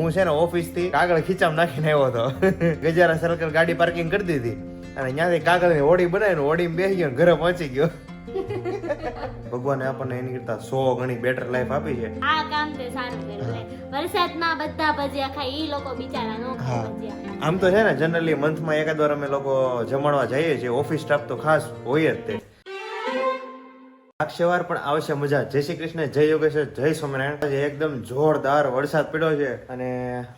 હું છે ને ઓફિસ થી કાગળ ખીચામ નાખીને આવ્યો હતો ગજારા સર્કલ ગાડી પાર્કિંગ કરી દીધી અને ત્યાંથી કાગળ ની હોડી બનાવીને હોડી બેસી ગયો ઘરે પહોંચી ગયો. ભગવાને આપણને એની કરતા 100 ગણી બેટર લાઈફ આપી છે. આ કામ તે સારું કર્યું. વરસાદમાં બધા ભજીયા ખાય, ઈ લોકો બિચારા નો ખાય ભજીયા. આમ તો છે ને જનરલી મંથમાં એકાદ વાર અમે લોકો જમણવા જઈએ છીએ. ઓફિસ સ્ટાફ તો ખાસ હોય જ તે. અક્ષયવાર પણ આવશે મજા. જય શ્રી કૃષ્ણ, જય યોગેશ્વર, જય સ્વામિનારાયણ. આજે એકદમ જોરદાર વરસાદ પડ્યો છે અને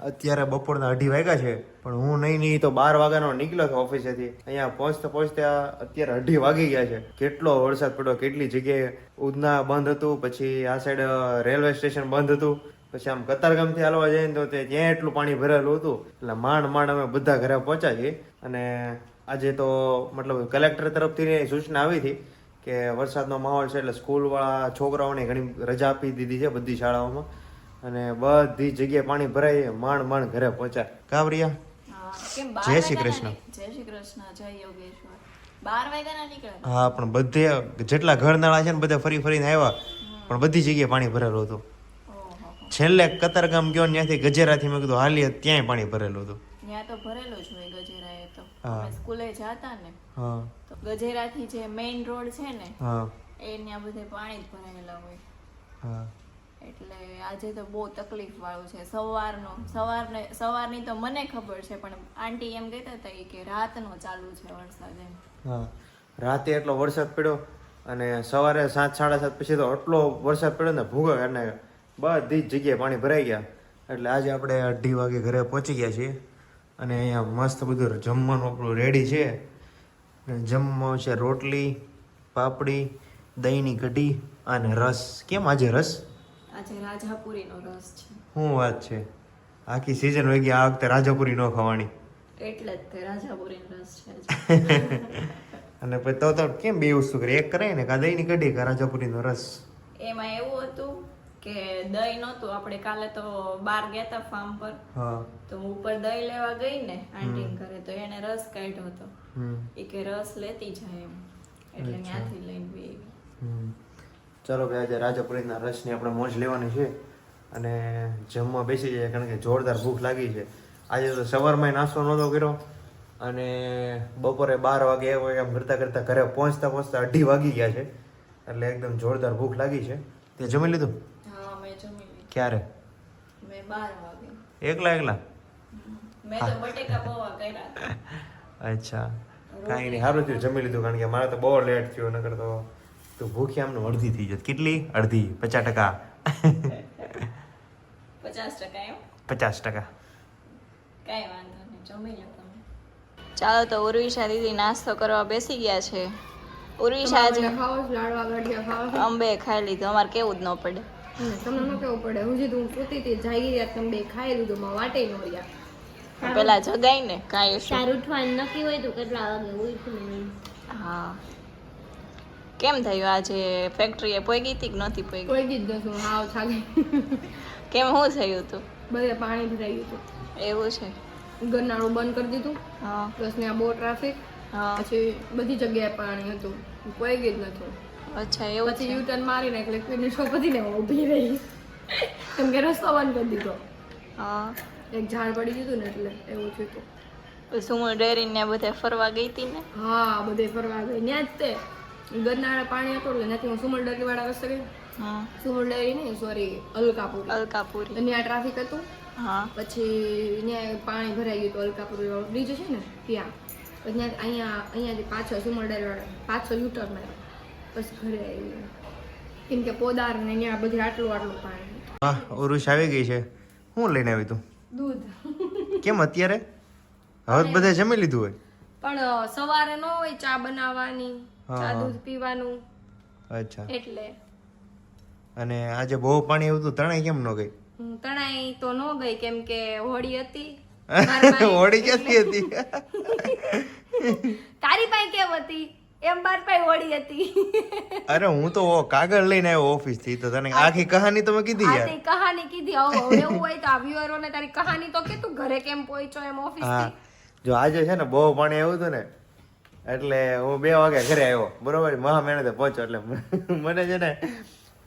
અત્યારે બપોરના 2:30 વાગ્યા છે. પણ હું નહીં તો 12 વાગ્યાનો નીકળ્યો હતો ઓફિસેથી. અહીંયા પહોંચતા અત્યારે 2:30 વાગી ગયા છે. કેટલો વરસાદ પડ્યો, કેટલી જગ્યાએ ઉધના બંધ હતું, પછી આ સાઈડ રેલવે સ્ટેશન બંધ હતું, પછી આમ કતારગામથી હાલવા જઈએ તો ત્યાં એટલું પાણી ભરેલું હતું. એટલે માંડ અમે બધા ઘરે પહોંચ્યા છીએ. અને આજે તો મતલબ કલેક્ટર તરફથી સૂચના આવી હતી કે વરસાદનો માહોલ છે એટલે સ્કૂલવાળા છોકરાઓને ઘણી રજા આપી દીધી છે બધી શાળાઓમાં. અને બધી જગ્યાએ પાણી ભરાય, માંડ ઘરે પહોંચ્યા. કાવરિયા, જય શ્રી કૃષ્ણ. જય શ્રી કૃષ્ણ, જય યોગેશ્વર. 12 વાગ્યાના નીકળ્યા. હા, પણ બધે જેટલા ઘરનાળા છે ને બધા ફરીને આવ્યા, પણ બધી જગ્યાએ પાણી ભરેલું હતું. છેલ્લે કતારગામ ગયો ત્યાંથી ગજેરાથી મેં કીધું હાલી, ત્યાંય પાણી ભરેલું હતું. ત્યાં તો ભરેલું જ હોય ગજેરાએ તો. અમે સ્કૂલે જતા ને હા, તો ગજેરાથી જે મેઇન રોડ છે ને હા, એ ત્યાં બધે પાણી જ ભરાયેલા હોય. હા. એટલે આજે તો બહુ તકલીફ વાળું છે. સવારની તો મને ખબર છે, પણ આંટી એમ કહેતા હતા કે રાતનો ચાલુ છે વરસાદ એમ. હા, રાતે એટલો વરસાદ પડ્યો અને સવારે 7, 7:30 પછી તો એટલો વરસાદ પડ્યો ને ભૂગા કાઢી નાખ્યા. બધી જ જગ્યાએ પાણી ભરાઈ ગયા. એટલે આજે આપણે 2:30 વાગે ઘરે પહોંચી ગયા છીએ. અને અહીંયા મસ્ત બધું જમવાનું આપણું રેડી છે. જમવામાં છે રોટલી, પાપડી, દહીંની કઢી અને રસ. કેમ આજે રસ? આજે રાજાપુરીનો રસ છે. શું વાત છે, આખી સિઝન હોય ગઈ, આ વખતે રાજાપુરી ન ખાવાની. એટલે જ તે રાજાપુરીનો રસ છે. અને પછી તો કેમ બે વસ્તુ કરી, એક કરાય ને, કા દહીંની કઢી કા રાજાપુરીનો રસ. એમાં એવું હતું કે દહીં નહોતું. આપણે કાલે તો બહાર ગયા હતા ફાર્મ પર, હા, તો હું ઉપર દહીં લેવા ગઈ ને આંટી ઘરે, તો એને રસ કાઢ્યો હતો. એ કે રસ લેતી જાય એમ, એટલે ત્યાંથી લઈને બી આવી. ચલો ભાઈ, આજે રાજાપુરીના રસની આપણે મોજ લેવાની છે અને જમવા બેસી જાય, કારણ કે જોરદાર ભૂખ લાગી છે. આજે તો સવારમાં નાસ્તો નહોતો કર્યો અને બપોરે 12 વાગે આવ્યો, એમ કરતા ઘરે પહોંચતા 2:30 વાગી ગયા છે. એટલે એકદમ જોરદાર ભૂખ લાગી છે. તે જમી લીધું? હા, મેં જમી લીધું. ક્યારે? મેં 12 વાગે. એકલા? મેં તો બટેકા પૌવા કર્યા હતા. અચ્છા, કાંઈ નહીં, સારું થયું જમી લીધું, કારણ કે મારે તો બહુ લેટ થયો. નકર તો તું ભૂખી આમને અડધી થઈ જત. કેટલી? અડધી? 50%? 50% એમ? 50%. કાંઈ વાંધો નહીં, જમી લો તમે. ચાલો તો ઉર્વિશા દીદી નાસ્તો કરવા બેસી ગયા છે. ઉર્વિશા આજે લાડવા ગાંઠિયા ખાવા અંબે ખાઈ લીધું. અમારે કેવું જ ન પડે. તમને ન કેવું પડે. હું જીધું સુતી હતી, જાગી રહ્યા તમે બે ખાઈ લીધું, માં વાટે ન રહ્યા. પેલા જગાઈ ને કાંઈ તાર ઉઠવાનું નક્કી હોય તો કેટલા વાગે ઉઠવું નહીં. હા. કેમ થયું આજે ફેક્ટરીએ પોઈ હતી કે નહોતી પોઈ? કોઈ જ નતું, હાવ થાકી. કેમ શું થયું હતું? બધે પાણી ભરાઈ ગયું હતું. એવું છે? ગરનાળું બંધ કરી દીધું. હા. પ્લસ ત્યાં બહુ ટ્રાફિક. હા. પછી બધી જગ્યાએ પાણી હતું, કોઈ જ નતું. અચ્છા, એવું પછી છે. યુટર્ન મારીને એટલે કોઈની શોપથી ને ઊભી રહી, કેમ કે રસ્તો બંધ કરી દીધો. હા. એક ઝાડ પડી ગયું ને એટલે એવું થયું. સુમર ડેરીને બધે ફરવા ગઈ હતી ને? હા, બધે ફરવા ગઈ. ત્યાં જ તે ગરનાળા પાણી હતું એટલે ત્યાંથી હું સુમર ડેરી વાળા રસ્તે ગઈ. હા. સુમર ડેરી નહીં, સોરી, અલકાપુરી. અલકાપુરી. ત્યાં ટ્રાફિક હતું. હા. પછી ત્યાં પાણી ભરાઈ ગયું હતું અલકાપુરી વાળો બ્રિજ છે ને ત્યાં. પછી ત્યાં અહીંયાથી પાછળ સુમર ડેરી વાળા પાછળ યુટર્ન માર્યો, પછી ઘરે આવી. કેમ કે પોદાર ને ત્યાં બધી આટલું પાણી. વાહ, ઉરુષ આવી ગઈ છે. શું લઈને આવી તું? દૂધ. કેમ અત્યારે? હવે જ બધે જમી લીધું હોય? પણ સવારે ન હોય ચા બનાવવાની, ચા દૂધ પીવાનું. અચ્છા. એટલે અને આજે બહુ પાણી આવ્યું હતું, તણાઈ કેમ ન ગઈ? હું તણાઈ તો ન ગઈ, કેમ કે હોળી હતી. હોળી ક્યાંથી હતી? તારી પાસે કેમ હતી? એમ બાર પાસે હોળી હતી. અરે હું તો કાગળ લઈને આવ્યો ઓફિસ થી, તો તને આખી કહાની તો મેં કીધી આ યાર. તે કહાની કીધી. હવે એવું હોય તો આ વ્યુઅરોને તારી કહાની તો કે તું ઘરે કેમ પહોંચ્યો એમ ઓફિસ હા, થી. જો આજે છે ને બહુ પાણી આવ્યું હતું ને, એટલે હું 2 વાગે ઘરે આવ્યો, બરોબર, મહા મહેનતે પહોંચ્યો. એટલે મને છે ને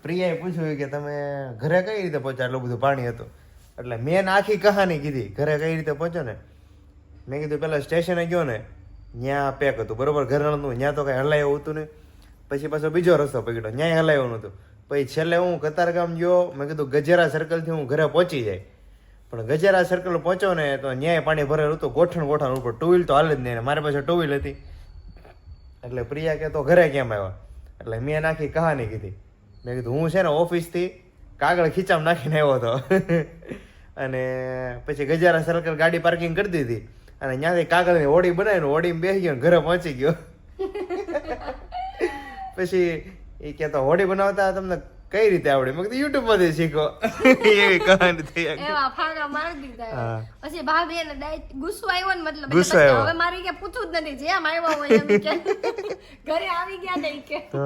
પ્રિયાએ પૂછ્યું કે તમે ઘરે કઈ રીતે પહોંચ્યા, એટલું બધું પાણી હતું. એટલે મેં આખી કહાની કીધી ઘરે કઈ રીતે પહોંચ્યો ને. મેં કીધું પેલા સ્ટેશને ગયો ને ત્યાં પેક હતું બરોબર, ઘરે નતું, ત્યાં તો કઈ હલાય એવું હતું ને. પછી પાછો બીજો રસ્તો પકડ્યો, ત્યાં હલાયું નતું. પછી છેલ્લે હું કતારગામ ગયો, મેં કીધું ગજેરા સર્કલથી હું ઘરે પહોંચી જાય. પણ ગજેરા સર્કલ પહોંચ્યો ને તો ન્યાય પાણી ભરેલું હતું, ગોઠણ ઉપર. ટુ વ્હીલ તો હાલ જ નહીં, મારી પાસે ટુ વ્હીલ હતી. એટલે પ્રિયા કે તો ઘરે કેમ આવ્યા? એટલે મેં નાખી કહાની કીધી. મેં કીધું હું છે ને ઓફિસથી કાગળ ખીચામાં નાખીને આવ્યો હતો. અને પછી ગજારા સર્કલ ગાડી પાર્કિંગ કરી દીધી અને ત્યાંથી કાગળની હોડી બનાવીને હોડીમાં બેસી ગયો, ઘરે પહોંચી ગયો. પછી એ કહેતો હોડી બનાવતા તમને કઈ રીતે આવડે? મેં કીધું યુટ્યુબ માંથી શીખો. એવી કહાની થઈ. એવા ફાંગા મારી દીધા. પછી ભાભી એને ડાયરેક્ટ ગુસ્સો આવ્યો ને, મતલબ ગુસ્સો એટલે આવ્યો. હવે મારી કે પૂછવું જ નથી, જેમ આવ્યો હોય એમ કે ઘરે આવી ગયા ને કે તો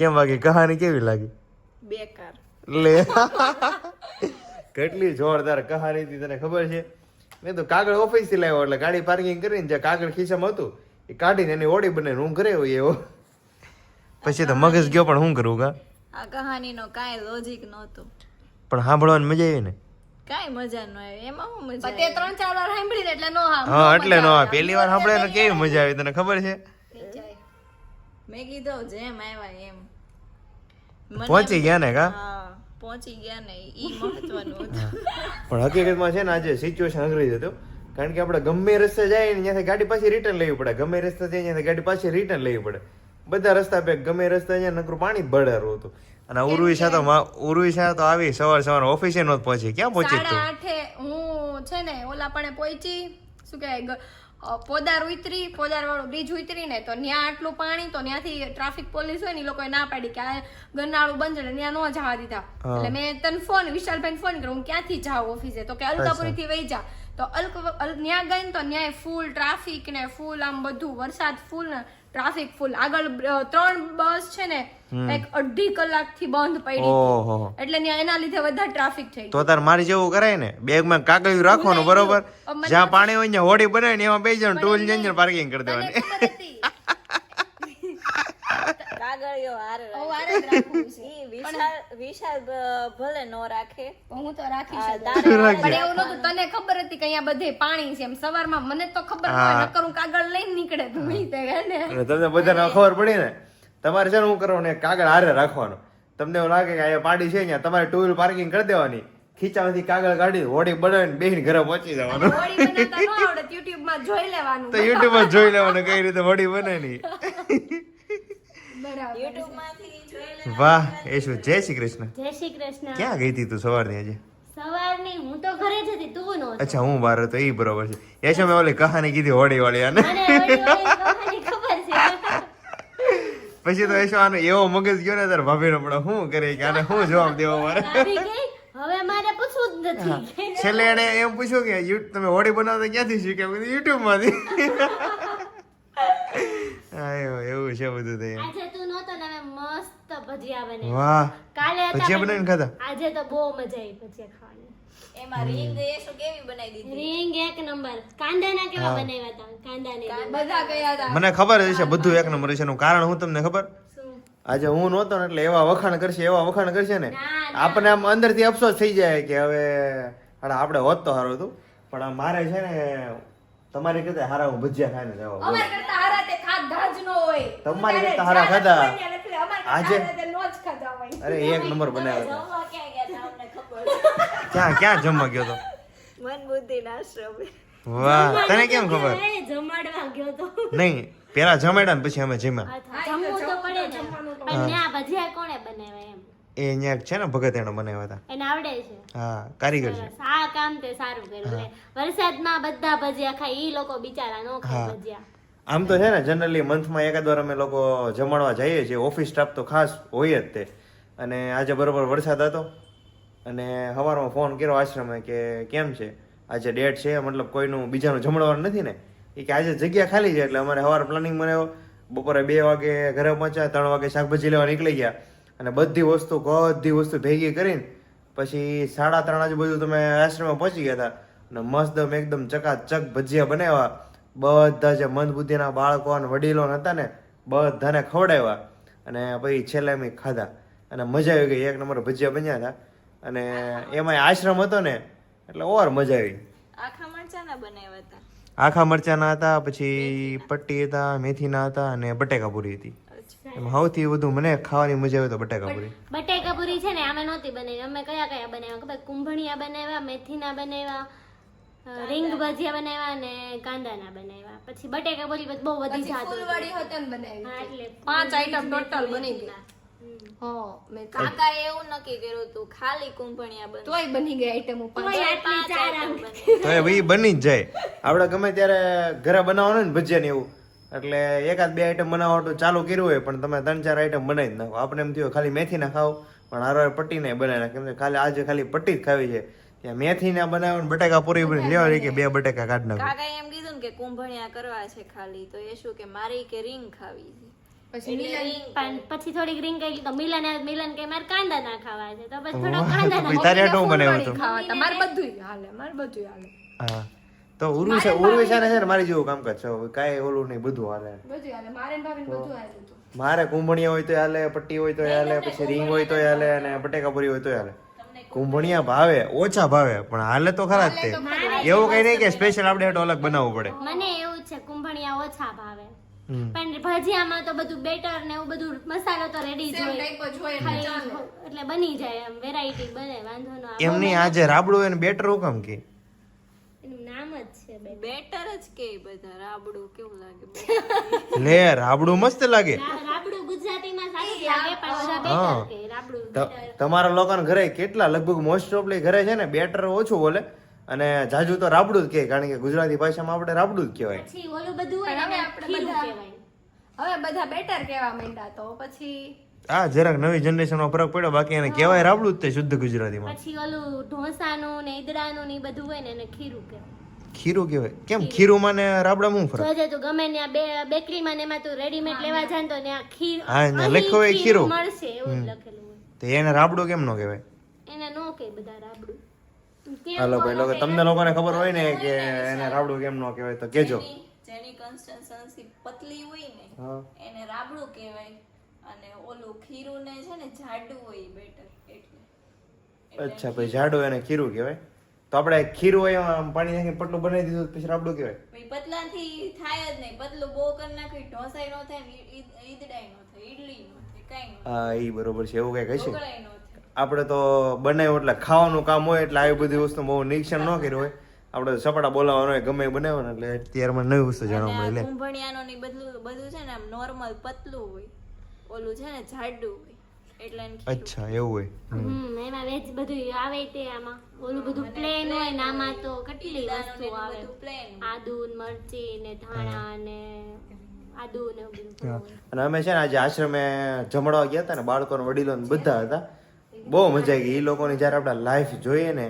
કેમ વાગી કહાની? કેવી લાગી? બેકાર. લે કેટલી જોરદાર કહાની હતી તને ખબર છે? મેં તો કાગળ ઓફિસ થી લાવ્યો એટલે ગાડી પાર્કિંગ કરીને જે કાગળ ખિસ્સામાં હતું એ કાઢીને એની ઓડી બનાવીને હું ઘરે હોય એવો. પછી તો મગજ ગયો, પણ શું કરવું? કા આ કહાનીનો કાંઈ લોજિક નહોતું, પણ સાંભળવાની મજા આવી ને. કાંઈ મજા ન આવી. એમાં શું મજા તે 3-4 વાર સાંભળી એટલે નો હા એટલે નો પહેલી વાર સાંભળે ને કેવી મજા આવી તને ખબર છે? મેં કીધું જેમ આવ્યા એમ. મને- પહોંચી ગયા ને કા? હા, પહોંચી ગયા ને ઈ મહત્વનું હતું. પણ હકીકતમાં છે ને આજે સિચ્યુએશન અઘરી જ હતું, કારણ કે આપણે ગમે રસ્તે જાય ને ત્યાંથી ગાડી પાછી રિટર્ન લેવી પડે, ગમે રસ્તે જઈએ ત્યાંથી ગાડી પાછી રિટર્ન લેવી પડે. બધા રસ્તા પે ગમે રસ્તે અહીંયા નકરું પાણી ભળેલું હતું. અને ઉર્વિશા તો આવી સવાર ઓફિસે નહોત પહોંચી. ક્યાં પહોંચી તું? 8:30 હું છે ને ઓલા પણ પહોંચી, શું કહેવાય, પોદાર ઉતરી, પોદાર વાળું બ્રિજ ઉતરી ને તો ત્યાં આટલું પાણી, તો ત્યાંથી ટ્રાફિક પોલીસ હોય ને એ લોકોએ ના પાડી કે આ ગરનાળું બંધ છે, ત્યાં ન જવા દીધા. એટલે મેં તને વિશાલભાઈ ફોન કર્યો, હું ક્યાંથી જાઉં ઓફિસે? તો કે અલકાપુરી થી વહી જા. તો ત્યાં ગઈ ને તો ત્યાં ફૂલ ટ્રાફિક ને ફૂલ આમ બધું વરસાદ ફૂલ ને ટ્રાફિક ફૂલ. આગળ 3 બસ છે ને એક 2.5 કલાક થી બંધ પડી ઓહો. હતી, એટલે ત્યાં એના લીધે વધારે ટ્રાફિક થઈ તો તાર મારી જેવું કરાય ને, બેગમાં કાગળિયું રાખવાનું બરોબર, જ્યાં પાણી હોય ત્યાં હોડી બનાવીને એમાં બેસી જવાનું, ટુ વ્હીલ જઈને પાર્કિંગ કરી દેવાની. કાગળિયો હારે ઓ વારે જ રાખવું છે. ઈ વિશાલ ભલે નો રાખે, હું તો રાખી આ શકું. તારે પણ એવું નતું, તને ખબર હતી કે અહીંયા બધે પાણી છે એમ? સવારમાં મને તો ખબર ન હોય, નકર હું કાગળ લઈને નીકળે તું ઈ તે ને. અને તમને બધાને ખબર પડી ને, તમારે છે ને શું કરવાનું, એક કાગળ હારે રાખવાનું. તમને એવું લાગે કે અહીંયા પાડી છે ત્યાં, તમારે ટુ વ્હીલ પાર્કિંગ કરી દેવાની, ખીચામાંથી કાગળ કાઢી હોડી બનાવીને બેસીને ઘરે પહોંચી જવાનું. હોળી બનાવતા ન આવડે, YouTube માં જોઈ લેવાનું. તો યુટ્યુબ જ જોઈ લેવાનું કઈ રીતે હોડી બને ની. બરાબર. યુટ્યુબ માંથી જોઈ લે. વાહ એ શું, જય શ્રી કૃષ્ણ. જય શ્રી કૃષ્ણ. ક્યાં ગઈ હતી તું સવારની આજે? સવારની હું તો ઘરે જ હતી, તું નહોતો. અચ્છા હું બહાર હતો, એ બરોબર છે. યશો મેં ઓલી કહાની કીધી હોડી વાળી આને. મને ઓલી કહાની ખબર છે. પછી તો યશો આનો એવો મગજ ગયો ને તાર ભાભીનો, પણ શું કરે કે આને શું જવાબ દેવો મારે. ભાભી ગઈ, હવે મારે પૂછવું જ નથી. છેલ્લે એને એમ પૂછ્યું કે તમે હોડી બનાવતા ક્યાંથી શીખ્યા? યુટ્યુબ માંથી. આયો એવું છે બધું તો. આજે તું નહોતો ને અમે મસ્ત ભજીયા બનાવ્યા. વાહ કાલે હતા ભજીયા પણ બનાવીને ખાધા? આજે તો બહુ મજા આવી ભજીયા ખાવાની. એમાં રીંગ એ શું કેવી બનાવી દીધી? રીંગ એક નંબર. કાંદાના કેવા બનાવ્યા હતા? કાંદાને રીંગ. બધા કયા હતા? મને ખબર છે બધું એક નંબર છે. એનું કારણ હું તમને ખબર? શું? આજે હું નહોતો ને એટલે એવા વખાણ કરશે ને, ના, આપણને આમ અંદરથી અફસોસ થઈ જાય કે હવે આપણે હોત તો સારું હતું. પણ આ મારે છે ને તમારી કરતા હારા હું ભજીયા ખાઈને જવા. અમાર કરતા હારા તે ખાધા જ ન હોય. તમારી કરતા હારા ખાધા. આજે આજે નો જ ખાધા હોય. અરે એક નંબર બનાવ્યો હતો. જમવા ક્યાં ગયા તા અમને ખબર. ક્યાં જમવા ગયો તો? મન બુદ્ધિ ના આશ્રમે. વાહ તને કેમ ખબર? એ જમાડવા ગયો તો. નહીં પેલા જમેડા ને પછી અમે જમ્યા. જમવું તો પડે ને. પણ ન્યા ભજીયા કોણે બનાવ્યા એમ? એ અહીંયા છે ને ભગત એનો બનાવ્યા હતા. એને આવડે છે. હા કારીગર છે. સરસ. આ કામ તે સારું કર્યું લે. વરસાદમાં બધા ભજીયા ખાય, ઈ લોકો બિચારા નો ખાય ભજીયા. આમ તો છે ને જનરલી મંથમાં એકાદ વાર અમે લોકો જમણવા જઈએ છીએ, ઓફિસ સ્ટાફ તો ખાસ હોય જ તે. અને આજે બરોબર વરસાદ હતો અને સવારમાં ફોન કર્યો આશ્રમે કે કેમ છે આજે ડેટ છે, મતલબ કોઈનું બીજાનું જમણવાનું નથી ને? એ કે આજે જગ્યા ખાલી છે. એટલે અમારે સવારે પ્લાનિંગ બનાવ્યો, બપોરે 2 વાગે ઘરે પહોંચ્યા, 3 વાગે શાકભાજી લેવા નીકળી ગયા અને બધી વસ્તુ ભેગી કરીને પછી 3:30 આજુબાજુ તમે આશ્રમમાં પહોંચી ગયા હતા. અને મસ્ત એકદમ ચકાચક ભજીયા બનાવ્યા. બધા જે મંદબુદ્ધિના બાળકો અને વડીલો હતા ને બધાને ખવડાવ્યા અને પછી છેલ્લે અમે ખાધા અને મજા આવી ગઈ. એક નંબર ભજીયા બન્યા હતા. અને એમાં આશ્રમ હતો ને એટલે ઓર મજા આવી. આખા મરચાના બનાવ્યા હતા. આખા મરચાના હતા, પછી પટ્ટી હતા, મેથીના હતા અને બટેકાપુરી હતી. એમાં સૌથી વધુ મને ખાવાની મજા આવે તો બટેકાપુરી. બટેકાપુરી છે ને અમે નહોતી બનાવી. અમે કયા કયા બનાવ્યા ખબર? કુંભણિયા બનાવ્યા, મેથીના બનાવ્યા, રીંગ ભજીયા બનાવ્યા અને કાંદાના બનાવ્યા. પછી બટેકાપુરી બહુ વધી જાતું ફૂલવાળી હોતન બનાવી. હા, એટલે 5 આઈટમ ટોટલ બની ગઈ. હા, મેં કાકાએ એવું નક્કી કર્યું હતું ખાલી કુંભણિયા બને. તોય બની ગઈ આઈટમો 5. તોય આટલી 4 આમ તો એ બની જ જાય. આપણે ગમે ત્યારે ઘરે બનાવવાનું ને ભજીયા ને એવું, એટલે એકાદ બે આઈટમ બનાવવાનું ચાલુ કર્યું હોય પણ તમે 3-4 આઈટમ બનાવી જ નાખો. આપણે એમ થયું ખાલી મેથી ના ખાવ, પણ હારો પટ્ટી ને બનાવી નાખે. કેમ કે ખાલી આજે ખાલી પટ્ટી જ ખાવી છે, ત્યાં મેથી ના બનાવે બટેકા પૂરી લેવા કે 2 બટેકા કાઢ નાખો. કાકાએ એમ કીધું ને કે કુંભણિયા કરવા છે ખાલી, તો એ શું કે મારી કે રીંગ ખાવી છે. પછી પણ પછી થોડીક રીંગ કહી તો મિલન કે મારે કાંદા ના ખાવા છે, તો પછી થોડા કાંદા ના પછી તારે આટલું બનાવ્યું હતું. ખાવા મારે બધુંય હાલે, મારે બધુંય હાલે. હા, તો ઉર્વિશાને છે ને મારી જેવું કામકાજ છે. કાંઈ ઓલું નહીં, બધું હાલે. બધુંય હાલે. મારે ને ભાભીને બધું હાલે હતું. મારે કુંભણિયા હોય તો હાલે, પટ્ટી હોય તો હાલે, પછી રીંગ હોય તો હાલે અને બટેકાપુરી હોય તો હાલે. કુંભણિયા ભાવે, ઓછા ભાવે, પણ હાલે તો ખરા જ તે. એવું કઈ નહીં કે સ્પેશિયલ આપણે હાટુ અલગ બનાવવું પડે. મને એવું જ છે કુંભણિયા ઓછા ભાવે. પણ ભજીયામાં તો બધું બેટર ને એવું બધું મસાલો તો રેડી જ સેમ હોય. ટાઈપ જ હોય એટલે ચાલે. એટલે બની જાય એમ વેરાયટી બને, વાંધો ન આવે. એમની આજે રાબડું હોય ને બેટર હુકમ કે એનું નામ જ છે બેટર. બેટર જ કે બધા રાબડું કેવું લાગે. લે, રાબડું મસ્ત લાગે. રાબડું ગુજરાતીમાં સારું જ લાગે પણ બધા હા. બેટર કે રાબડું better. તમારા લોકોના ઘરે કેટલા લગભગ મોસ્ટ ઓફલી ઘરે છે ને બેટર ઓછું બોલે અને જાજુ તો રાબડું જ કહે, કારણ કે ગુજરાતી ભાષામાં આપણે રાબડું જ કહેવાય. પછી ઓલું બધું હોય પણ ને હવે આપણે ખીરું બધા- કહેવાય. હવે બધા બેટર કહેવા માંડ્યા, તો પછી આ જરાક નવી જનરેશનનો ફરક પડ્યો, બાકી એને કહેવાય રાબડું જ તે શુદ્ધ ગુજરાતીમાં. પછી ઓલું ઢોસાનું ને ઈદડાનું ને ઈ બધું હોય ને એને ખીરું કહેવાય. ખીરું કહેવાય. કેમ ખીરુંમાં ને રાબડામાં શું ફરક? જોજે તું ગમે ત્યાં બેકરીમાં ને એમાં તું રેડીમેડ લેવા જાય ને તો ત્યાં ખીર હા, ત્યાં અહીં લખ્યું હોય ખીરું ખીરું. મળશે એવું જ લખેલું હોય. તો એને રાબડું કેમ ન કહેવાય? એને નો કે બધા રાબડું. કેમ હાલો ભાઈ લોકો, તમને લોકોને ખબર હોય ને કે એને રાબડું કેમ ન કહેવાય તો કહેજો. જેની કન્સિસ્ટન્સી પતલી હોય ને હા. એને રાબડું કહેવાય, અને ઓલું ખીરું ને છે ને જાડું હોય બેટર એટલે. અચ્છા, ભાઈ જાડું એને ખીરું કહેવાય. તો આપણે ખીરું હોય એમાં પાણી નાખીને પટલું બનાવી દીધું પછી રાબડું કહેવાય. ભાઈ પતલાથી થાય જ નહીં, પતલું બહુ કરી નાખી ઢોસાય નો થાય ને ઈદડાય નો થાય, ઈડલી નો થાય, કાંઈ નો હા, એ બરોબર છે. એવું કઈ હશે. ઢોકળાય નો થાય. આપણે તો બનાવ્યું એટલે ખાવાનું કામ હોય એટલે આવી બધી વસ્તુ બહુ નિરીક્ષણ ન કર્યું હોય. આપણે સપાટા બોલાવવાનો હોય, ગમે એ બનાવવાનું એટલે અત્યારમાં નવી વસ્તુ જાણવા મળે. અને લે, આ કુંભણિયાનો ને બધું છે ને આમ નોર્મલ પતલું હોય, ઓલું છે ને જાડું હોય એટલે એને ખીરું. અચ્છા એવું હોય. એમાં વેજ બધું આવે તે આમાં ઓલું બધું પ્લેન હોય ને આમાં તો કેટલી ઈદડાનું ને વસ્તુ આવે. બધું plain હોય. આદુ ને મરચી ને ધાણા ને આદુ ને એવું બધું હા. હોય. અને અમે છે ને આજે આશ્રમે જમણવા ગયા હતા ને, બાળકો ને વડીલો ને બધા હતા. બહુ મજા આવી ગઈ. એ લોકોની જયારે આપણે લાઈફ જોઈએ ને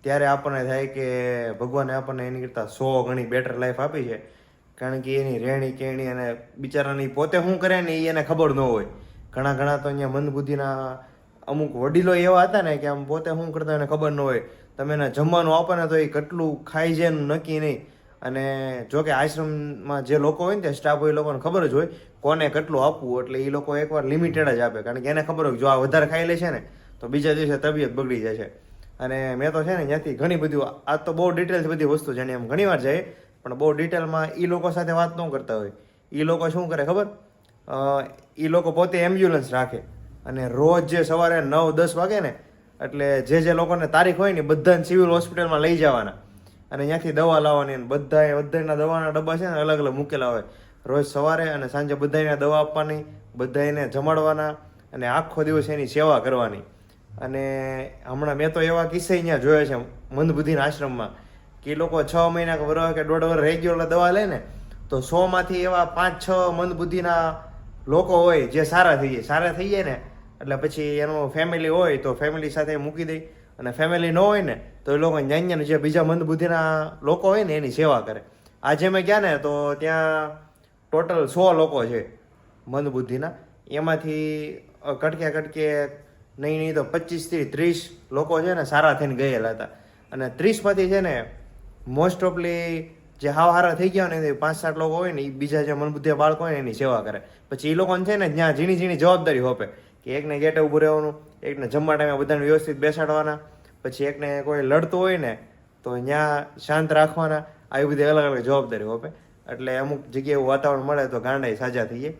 ત્યારે આપણને થાય કે ભગવાને આપણને એની કરતા 100 ગણી બેટર લાઈફ આપી છે. કારણ કે એની રહેણી કેણી અને બિચારાની પોતે શું કરે ને એ એને ખબર ન હોય. ઘણા તો અહીંયા મંદબુદ્ધિના અમુક વડીલો એવા હતા ને કે આમ પોતે શું કરતા એને ખબર ન હોય. તમે એને જમવાનું આપો ને તો એ કેટલું ખાઈ જાય એનું નક્કી નહીં. અને જો કે આશ્રમમાં જે લોકો હોય ને ત્યાં સ્ટાફ હોય એ લોકોને ખબર જ હોય કોને કેટલું આપવું. એટલે એ લોકો એકવાર લિમિટેડ જ આપે, કારણ કે એને ખબર હોય જો આ વધારે ખાઈ લે છે ને તો બીજા દિવસે તબિયત બગડી જાય છે. અને મેં તો છે ને ત્યાંથી ઘણી બધી, આ તો બહુ ડિટેલથી બધી વસ્તુ જાણી, એમ ઘણી વાર જાય પણ બહુ ડિટેલમાં એ લોકો સાથે વાત ન કરતા હોય. એ લોકો શું કરે ખબર? એ લોકો પોતે એમ્બ્યુલન્સ રાખે અને રોજ જે સવારે 9-10 વાગે ને એટલે જે લોકોને તારીખ હોય ને બધાને સિવિલ હોસ્પિટલમાં લઈ જવાના અને ત્યાંથી દવા લાવવાની. અને બધાના દવાના ડબ્બા છે ને અલગ અલગ મૂકેલા હોય. રોજ સવારે અને સાંજે બધાને દવા આપવાની, બધાને જમાડવાના અને આખો દિવસ એની સેવા કરવાની. અને હમણાં મેં તો એવા કિસ્સા અહીંયા જોયા છે મંદબુદ્ધિના આશ્રમમાં કે એ લોકો 6 મહિના કે વર્ષ કે 1.5 વર્ષ રેગ્યુલર દવા લે ને તો 100 માંથી એવા 5-6 મંદબુદ્ધિના લોકો હોય જે સારા થઈ જાય ને એટલે પછી એનું ફેમિલી હોય તો ફેમિલી સાથે મૂકી દે, અને ફેમિલી ન હોય ને તો એ લોકો જ્ઞાન જે બીજા મંદબુદ્ધિના લોકો હોય ને એની સેવા કરે. આજે મેં ગયા ને તો ત્યાં ટોટલ 100 લોકો છે મંદબુદ્ધિના. એમાંથી કટકે નહીં તો 25 થી 30 લોકો છે ને સારા થઈને ગયેલા હતા. અને 30 માંથી છે ને મોસ્ટ ઓફલી જે હારા થઈ ગયા ને 5-7 લોકો હોય ને એ બીજા જે મનબુદ્ધિયા બાળકો હોય ને એની સેવા કરે. પછી એ લોકોને છે ને જ્યાં ઝીણી જવાબદારી હોપે કે એકને ગેટે ઊભું રહેવાનું, એકને જમવા ટાઈમે બધાને વ્યવસ્થિત બેસાડવાના, પછી એકને કોઈ લડતું હોય ને તો ત્યાં શાંત રાખવાના, આવી બધી અલગ અલગ જવાબદારી હોપે. એટલે અમુક જગ્યાએ એવું વાતાવરણ મળે તો ગાંડા સાજા થઈએ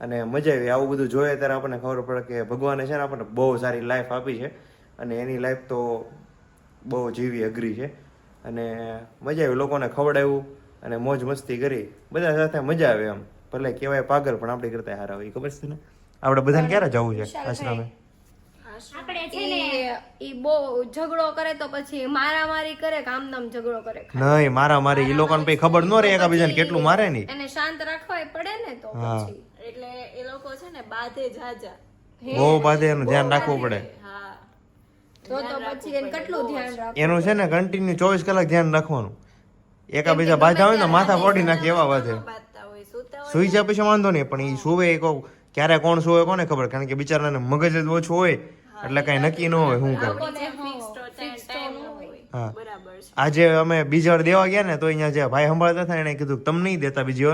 અને મજા આવી. આવું બધું જોઈએ ત્યારે આપણને ખબર પડે કે ભગવાને છે ને આપણને બહુ સારી લાઈફ આપી છે અને એની લાઈફ તો બહુ જીવી અઘરી છે. અને મજા આવી, લોકોને ખવડાવ્યું અને મોજ મસ્તી કરી, બધા સાથે મજા આવે. એમ ભલે કહેવાય પાગલ પણ આપણી કરતા હારા હોય, ખબર છે ને. આપણે બધાને ક્યારે જવું છે આશ્રમે? આપણે છે ને ઈ બહુ ઝઘડો કરે તો પછી મારામારી કરે કે આમ નામ ઝઘડો કરે. નહીં, મારી એ લોકોને પછી ખબર ન રહે એકાબીજાને કેટલું મારે નહીં. એને શાંત રાખવા પડે ને તો હા. પછી એટલે એ લોકો છે ને બાધે જાજા. બહુ બાધે એનું ધ્યાન રાખવું પડે. હા તો પછી એને કેટલું ધ્યાન રાખવું. એનું છે ને કન્ટિન્યુ 24 કલાક ધ્યાન રાખવાનું. એકાબીજા બાધા હોય ને માથા ફોડી નાખે એવા વાંધે. બાંધતા હોય સુતા હોય સુઈ જાય પછી વાંધો નહીં, પણ એ સુવે ક્યારે કોણ સુવે કોને ખબર, કારણ કે બિચારાને મગજ જ ઓછું હોય એટલે કઈ નક્કી ન હોય શું કરે. ટાઈમ હોય. હા, બરાબર છે. આજે અમે બીજી વાર દેવા ગયા ને તો અહીંયા જે ભાઈ સંભાળતા હતા એને કીધું તમે નહીં દેતા બીજી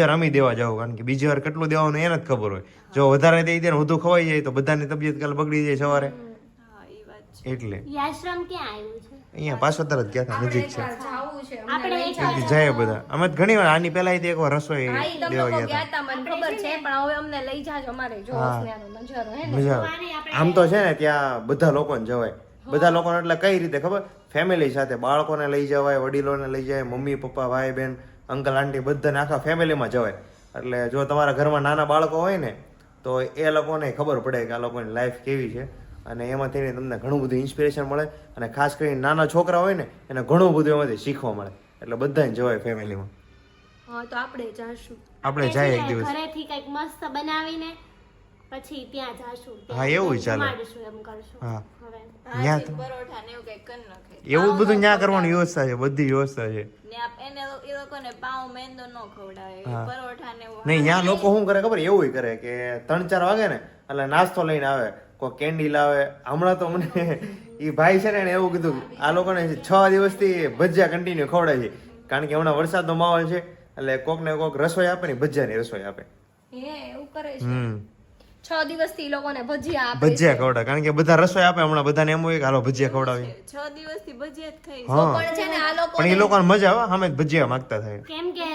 વાર અમે દેવા જાવ, કારણ કે બીજી વાર કેટલું દેવાનું એને જ ખબર હોય. જો વધારે દઈ દે ને વધુ ખવાઈ જાય તો બધાની તબિયત કાલે બગડી જાય સવારે. હા એ વાત છે. એટલે ઈ આશ્રમ ક્યાં આવ્યું છે? અહીંયા પાછોતર જ ગયા હતા, નજીક છે. જાવું છે આપણે એક ત્યાંથી જાય બધા. અમે તો ઘણી વાર આની પહેલા એકવાર રસોઈ હા, ઈ તમે દેવા લોકો ગયા ગયા તા મને ખબર છે, પણ હવે અમને લઈ જાજો અમારે જો હા. હસનાનો નજારો હે હતા. ને. મજા આવે. આમ તો છે ને ત્યાં બધા લોકોને જવાય. બધા લોકોને એટલે કઈ રીતે ખબર, ફેમિલી સાથે બાળકોને લઈ જવાય, વડીલોને લઈ જાય, મમ્મી પપ્પા ભાઈ બહેન અંકલ આંટી બધાને આખા ફેમિલીમાં જવાય. એટલે જો તમારા ઘરમાં નાના બાળકો હોય ને તો એ લોકોને ખબર પડે કે આ લોકોની લાઈફ કેવી છે અને એમાંથી તમને ઘણું બધું ઇન્સ્પિરેશન મળે. અને ખાસ કરીને નાના છોકરા હોય ને એને ઘણું બધું એમાંથી શીખવા મળે. એટલે બધાને જવાય ફેમિલીમાં. હા તો આપણે જાશું. આપણે જાય એક છે ને દિવસ. ઘરેથી કંઈક મસ્ત બનાવીને પછી ત્યાં જાશું. હા, એવું ચાલે. જમાડીશું, એમ કરશું. હા. હવે ન્યા ભાજી પરોઠા ને એવું કઈ કરી નાખે. એવું બધું ત્યાં કરવાની વ્યવસ્થા છે, બધી વ્યવસ્થા છે. ને એને એ લોકોને પાઉં મેંદો ન ખવડાવે. હા. પરોઠા ને એવું નહીં, ત્યાં લોકો શું કરે ખબર, એવું કરે કે 3-4 વાગે ને એટલે નાસ્તો લઈને આવે, કોઈ કેન્ડી લાવે. હમણાં તો મને એ ભાઈ છે ને એને એવું કીધું આ લોકોને 6 દિવસથી ભજીયા કન્ટિન્યુ ખવડાવે છે, કારણ કે હમણાં વરસાદનો માહોલ છે એટલે કોક ને કોક રસોઈ આપે ને ભજીયાની રસોઈ આપે. હે એવું કરે છે. 6 દિવસથી ઈ લોકોને ભજીયા આપે. ભજીયા ખવડાવે, કારણ કે બધા રસોઈ આપે. હમણાં બધાને એમ હોય કે હાલો ભજીયા ખવડાવીએ. 6 દિવસથી ભજીયા જ ખાઈ. હા, પણ છે ને આ લોકો પણ એ લોકોને મજા આવે, સામે જ ભજીયા માંગતા થાય. કેમ કે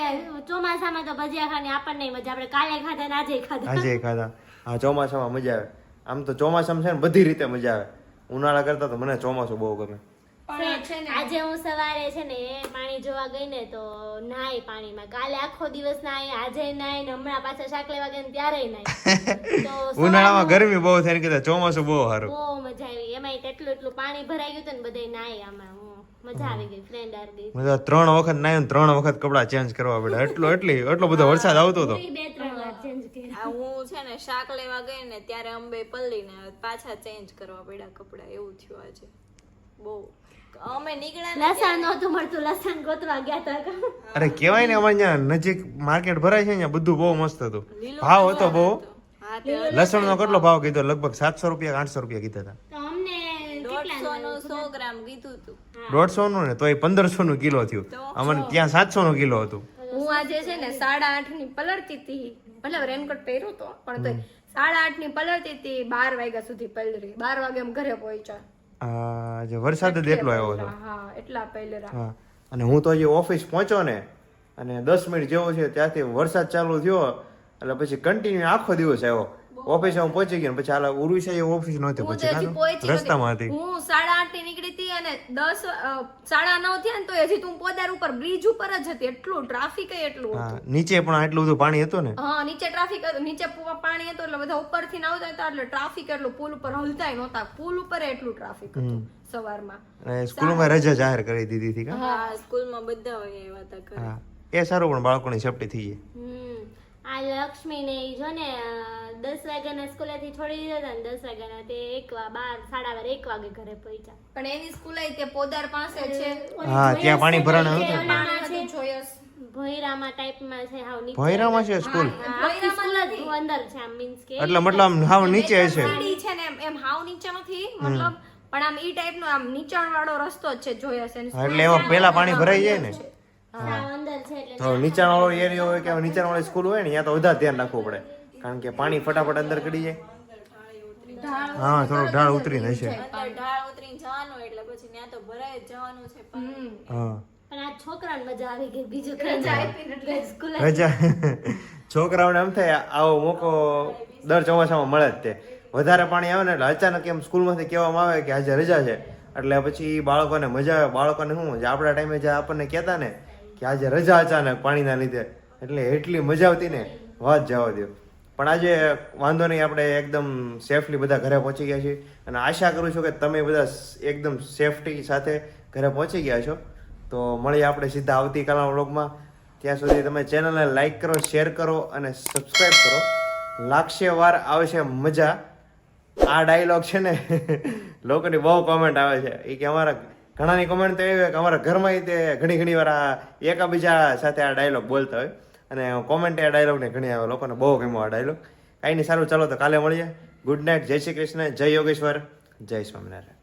ચોમાસામાં તો ભજીયા ખાવાની આપણને મજા. આપણે કાલે ખાધા ને આજે ખાધા. આજે ખાધા. હા, ચોમાસામાં મજા આવે. આમ તો ચોમાસામાં છે ને બધી રીતે મજા આવે. ઉનાળા કરતા તો મને ચોમાસું બહુ ગમે. પણ છે ને આજે હું સવારે છે ને પાણી જોવા ગઈ ને તો નાય પાણીમાં. કાલે આખો દિવસ નાય, આજે નાય ને હમણાં પાછા શાક લેવા ગયા ને ત્યારે નાય. તો ઉનાળામાં ગરમી બહુ થાય ને કીધા ચોમાસું બહુ સારું. બહુ મજા આવી. એમાંય એટલું પાણી ભરાઈ ગયું હતું ને બધે નાય. આમાં મજા આવી ગઈ. ફ્રેન્ડ આર ગઈ. મજા 3 વખત નાયો ને 3 વખત કપડા ચેન્જ કરવા પડ્યા. એટલો બધો વરસાદ આવતો હતો. 2-3 વાર ચેન્જ કર્યા. આ હું છે ને શાક લેવા ગઈ ને ત્યારે અંબે પલ્લીને પાછા ચેન્જ કરવા પડ્યા કપડા. એવું થયું આજે બહુ. અમે નીકળ્યા ને લસણ નહોતું મળતું, લસણ ગોતવા ગયા હતા. અરે કેવાય ને અમારે ત્યાં નજીક માર્કેટ ભરાય છે, અહીંયા બધું બહુ મસ્ત હતું. ભાવ હતો બહુ. હા તે લસણનો કેટલો ભાવ કીધો? લગભગ 700 રૂપિયા 800 રૂપિયા કીધા હતા. તો અમને 150 નું 100 ગ્રામ કીધું હતું. 150 નું ને તોય 1500 નું કિલો થયું. અમને ત્યાં 700 નું કિલો હતું. હું આજે છે ને 8:30 ની પલળતી હતી, મતલબ રેનકોટ પહેર્યો તો પણ તોય 8:30 ની પલળતી હતી. 12 વાગ્યા સુધી પલળી. 12 વાગે અમે ઘરે પહોંચ્યા. જે વરસાદ જ એટલો આવ્યો હતો. હા એટલા પહેલેરા. હા, અને હું તો હજી ઓફિસ પહોંચ્યો ને અને 10 મિનિટ જેવો છે ત્યાંથી વરસાદ ચાલુ થયો એટલે પછી કન્ટિન્યુ આખો દિવસ આવ્યો. ઓફિસે હું પહોંચી ગયો ને પછી હાલ ઉરુષા ઓફિસ નહોતી હું પછી તો હજી પહોંચી રસ્તામાં હતી. હું 8:30 ની નીકળી હતી અને 9:30 થયા ને તો હજી તું પોદાર ઉપર બ્રિજ ઉપર જ હતી. એટલું ટ્રાફિક એટલું હતું. હા, નીચે પણ એટલું બધું પાણી હતું ને. હા નીચે ટ્રાફિક હતું, નીચે પાણી હતું એટલે બધા ઉપરથી ના આવતા હતા એટલે ટ્રાફિક એટલું. પુલ ઉપર હલતાય નહોતા. પુલ ઉપર એટલું ટ્રાફિક હતું સવારમાં. અને સ્કૂલમાં રજા જાહેર કરી દીધી હતી. હા સ્કૂલમાં બધા હોય એવા હતા ઘરે. હા, એ સારું, પણ બાળકોની સેફટી થઈ જાય. આ લક્ષ્મી ને ઈ જો ને 10 વાગ્યાના સ્કૂલેથી છોડી દીધા હતા ને 10 વાગ્યાના તે 1 વાગે ઘરે પહોંચ્યા. પણ એની સ્કૂલ તે પોદાર પાસે છે. હા, ત્યાં પાણી ભરાણું હતું. પાણી જોયસ. ભોયરામાં ટાઈપમાં છે, હાવ નીચે. ભોયરામાં છે સ્કૂલ? આખી સ્કૂલ જ અંદર છે, આમ મીન્સ કે એટલે મતલબ આમ હાવ નીચે હશે. સીડી છે ને એમ હાવ નીચે નથી મતલબ, પણ આમ ઈ ટાઈપ નો આમ નીચાણ વાળો રસ્તો જ છે જોયસ. હા, એટલે એમાં પેલા પાણી ભરાઈ જાય ને સાવ અંદર છે એટલે તો નીચાણ વાળો એરિયો હોય કે નીચાણ વાળી સ્કૂલ હોય ને ત્યાં તો વધારે ધ્યાન રાખવું પડે, કારણ કે પાણી ફટાફટ અંદર ગળી જાય. હા થોડું ઢાળ ઉતરીને હશે અંદર ઢાળ ઉતરીને જવાનું એટલે પછી ત્યાં તો ભરાય જ જવાનું છે પાણી. હા પણ આ છોકરાને મજા આવી ગઈ બીજું કઈ જાય સ્કૂલ રજા છોકરાઓને એમ થાય આવો મોકો દર ચોમાસામાં મળે જ તે વધારે પાણી આવે ને એટલે અચાનક એમ સ્કૂલમાંથી કહેવામાં આવે કે આજે રજા છે એટલે પછી બાળકોને મજા આવે બાળકોને શું જે આપણા ટાઈમે જે આપણને કહેતા ને કે આજે રજા અચાનક પાણીના લીધે એટલે એટલી મજા આવતી ને વાત જવા દો પણ આજે વાંધો નહીં આપણે એકદમ સેફલી બધા ઘરે પહોંચી ગયા છીએ અને આશા કરું છું કે તમે બધા એકદમ સેફટી સાથે ઘરે પહોંચી ગયા છો તો મળીએ આપણે સીધા આવતીકાલના વ્લોગમાં ત્યાં સુધી તમે ચેનલને લાઈક કરો શેર કરો અને સબસ્ક્રાઈબ કરો લાગશે વાર આવશે મજા આ ડાયલોગ છે ને લોકોની બહુ કોમેન્ટ આવે છે એ કે અમારા ઘણાની કોમેન્ટ તો એવી કે અમારા ઘરમાં તે ઘણી વાર આ એકાબીજા સાથે આ ડાયલોગ બોલતા હોય અને કોમેન્ટ આ ડાયલોગને ઘણી આવે લોકોને બહુ ગમ્યો આ ડાયલોગ કાંઈ નહીં સારું ચાલો તો કાલે મળીએ ગુડ નાઇટ જય શ્રી કૃષ્ણ જય યોગેશ્વર જય સ્વામિનારાયણ